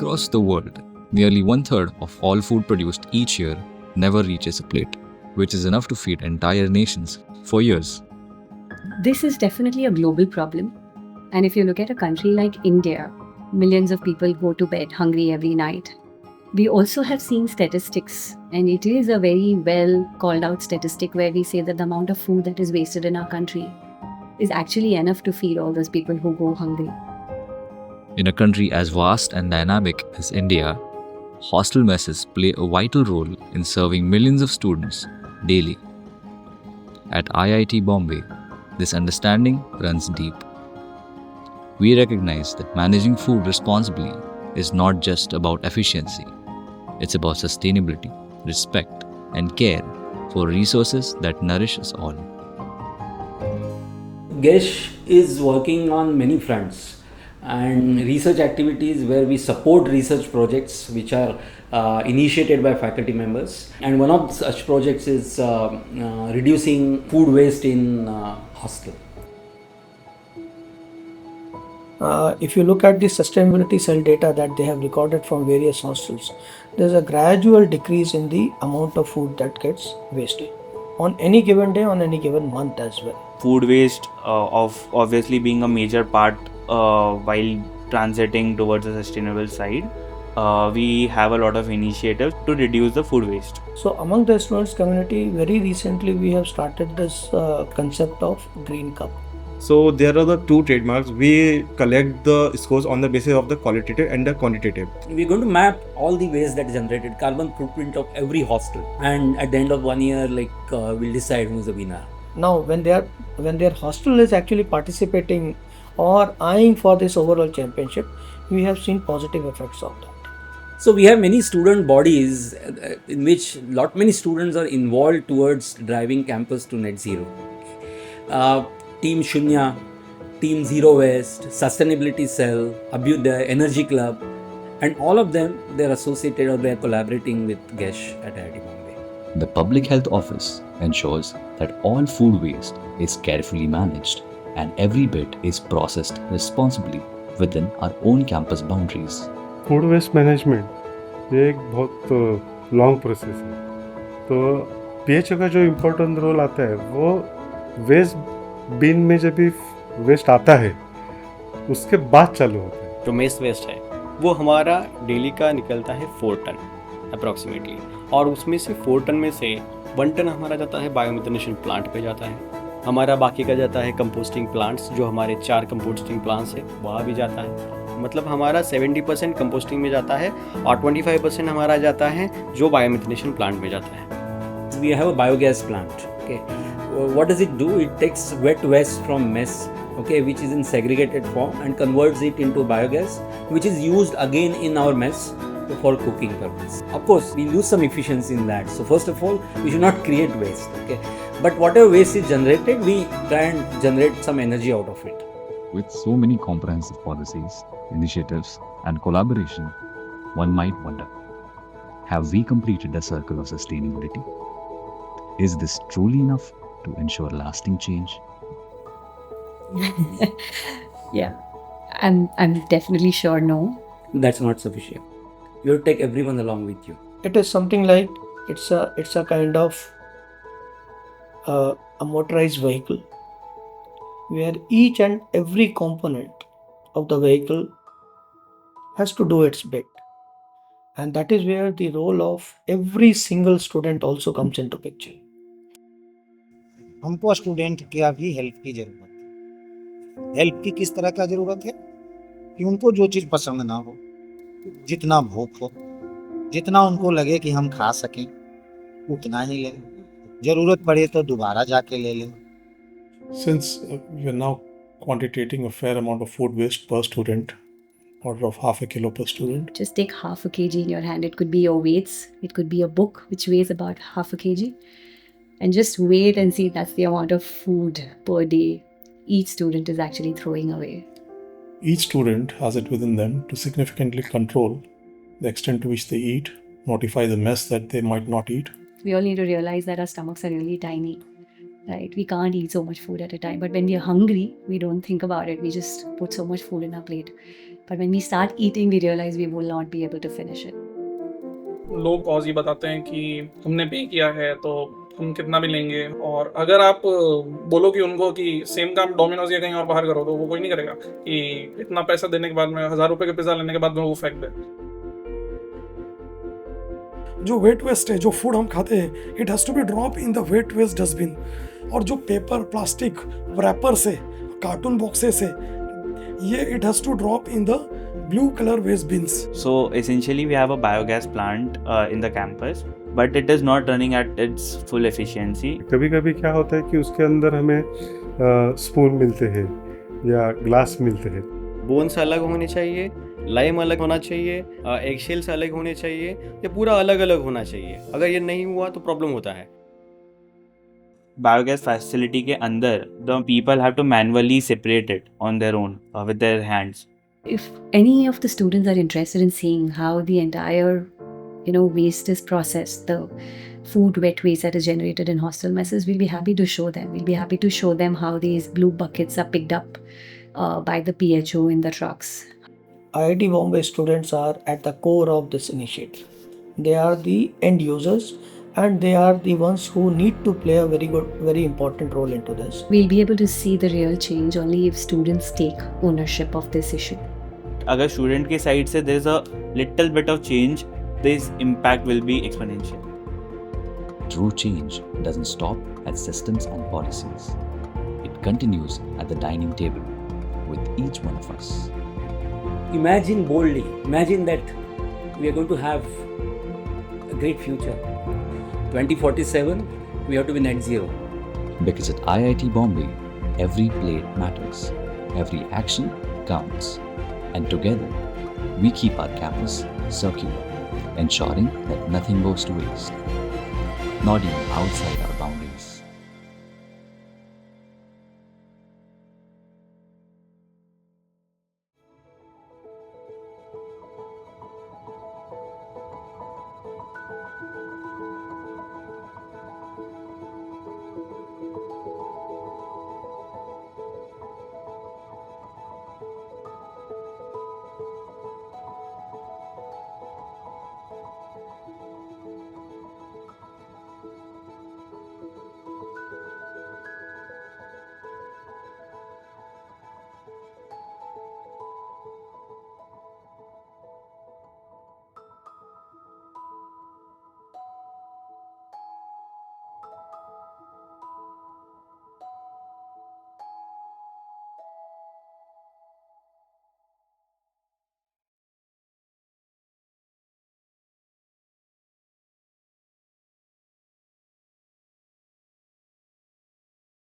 Across the world, nearly 1/3 of all food produced each year never reaches a plate, which is enough to feed entire nations for years. This is definitely a global problem. And if you look at a country like India, millions of people go to bed hungry every night. We also have seen statistics, and it is a very well called out statistic where we say that the amount of food that is wasted in our country is actually enough to feed all those people who go hungry. In a country as vast and dynamic as India, hostel messes play a vital role in serving millions of students daily. At IIT Bombay, this understanding runs deep. We recognize that managing food responsibly is not just about efficiency, it's about sustainability, respect, and care for resources that nourish us all. GESH is working on many fronts and research activities where we support research projects which are initiated by faculty members, and one of such projects is reducing food waste in hostel. If you look at the sustainability cell data that they have recorded from various hostels, there's a gradual decrease in the amount of food that gets wasted on any given day, on any given month as well. Food waste of obviously being a major part while transiting towards the sustainable side. We have a lot of initiatives to reduce the food waste. So among the students community, very recently we have started this concept of green cup. So there are the two trademarks. We collect the scores on the basis of the qualitative and the quantitative. We're going to map all the waste that is generated, carbon footprint of every hostel, and at the end of 1 year, we'll decide who's the winner. Now, when their hostel is actually participating or eyeing for this overall championship, we have seen positive effects of that. So we have many student bodies in which many students are involved towards driving campus to net zero. Team Shunya, Team Zero Waste, Sustainability Cell, Abhyudaya, Energy Club, and all of them, they're associated or they're collaborating with GESH at IIT Bombay. The Public Health Office ensures that all food waste is carefully managed and every bit is processed responsibly within our own campus boundaries. Food waste management ये एक बहुत long process है, तो PHO का जो important role आता है वो वेस्ट बिन में जब भी वेस्ट आता है उसके बाद चालू होता है. जो मेस वेस्ट है वो हमारा डेली का निकलता है 4 टन अप्रॉक्सीमेटली, और उसमें से 4 टन में से 1 टन हमारा जाता है बायोमिथेनेशन प्लांट पे जाता है. हमारा बाकी का जाता है कंपोस्टिंग प्लांट्स, जो हमारे 4 कंपोस्टिंग प्लांट्स है वहाँ भी जाता है. मतलब हमारा 70% कंपोस्टिंग में जाता है और 25% हमारा जाता है जो बायोमिथेनेशन प्लांट में जाता है. We have a biogas plant. Okay, what does it do? It takes wet waste from mess, okay, which is in segregated form, and converts it into biogas, which is used again in our mess for cooking purpose. Of course, we lose some efficiency in that. So first of all, we should not create waste. Okay, but whatever waste is generated, we try and generate some energy out of it. With so many comprehensive policies, initiatives, and collaboration, one might wonder, have we completed the circle of sustainability? Is this truly enough to ensure lasting change? Yeah, I'm definitely sure no. That's not sufficient. You have to take everyone along with you. It is something like it's a kind of a motorized vehicle where each and every component of the vehicle has to do its bit, and that is where the role of every single student also comes into picture. हमको student की भी help की जरूरत है. Help की किस तरह का जरूरत है कि उनको जो चीज़ पसंद ना हो, जितना भूख हो, जितना उनको लगे कि हम खा सकें उतना ही लें, जरूरत पड़े तो दोबारा जाके ले लें. Since we are now quantitating a fair amount of food waste per student, order of half a kilo per student. Just take half a kg in your hand. It could be your weights. It could be a book which weighs about half a kg. And just wait and see, that's the amount of food per day each student is actually throwing away. Each student has it within them to significantly control the extent to which they eat, notify the mess that they might not eat. We all need to realize that our stomachs are really tiny, right? We can't eat so much food at a time. But when we are hungry, we don't think about it. We just put so much food in our plate. But when we start eating, we realize we will not be able to finish it. लोग cause ये बताते हैं कि हमने पे किया है तो हम कितना भी लेंगे, और अगर आप बोलो कि उनको कि सेम काम डोमिनोज या कहीं और बाहर करो तो वो कोई नहीं करेगा कि इतना पैसा देने के बाद में 1000 रुपए का पिज्जा लेने के बाद में वो फेंक दे। जो वेट वेस्ट है, जो फूड हम खाते हैं, it has to be drop in the wet waste dustbin. और जो पेपर, प्लास्टिक, रैपर्स है, कार्टून बॉक्सेस है, ये it has to drop in the blue color waste bins. So essentially we have a biogas plant in the campus, but it is not running at its full efficiency. कभी कभी क्या होता है कि उसके अंदर हमें स्पून मिलते हैं या ग्लास मिलते हैं। बोन्स अलग होने चाहिए, लाइम अलग होना चाहिए, एगशेल्स अलग होने चाहिए, ये पूरा अलग अलग होना चाहिए। अगर ये नहीं हुआ तो प्रॉब्लम होता है। Biogas facility के अंदर the people have to manually separate it on their own with their hands. If any of the students are interested in seeing how the entire, waste is processed, the food wet waste that is generated in hostel messes, we'll be happy to show them. We'll be happy to show them how these blue buckets are picked up by the PHO in the trucks. IIT Bombay students are at the core of this initiative. They are the end users, and they are the ones who need to play a very important role into this. We'll be able to see the real change only if students take ownership of this issue. अगर student के side से there is a little bit of change, this impact will be exponential. True change doesn't stop at systems and policies. It continues at the dining table with each one of us. Imagine boldly, imagine that we are going to have a great future. 2047, we have to be net zero. Because at IIT Bombay, every plate matters, every action counts, and together we keep our campus circular, ensuring that nothing goes to waste, not even outside our boundaries.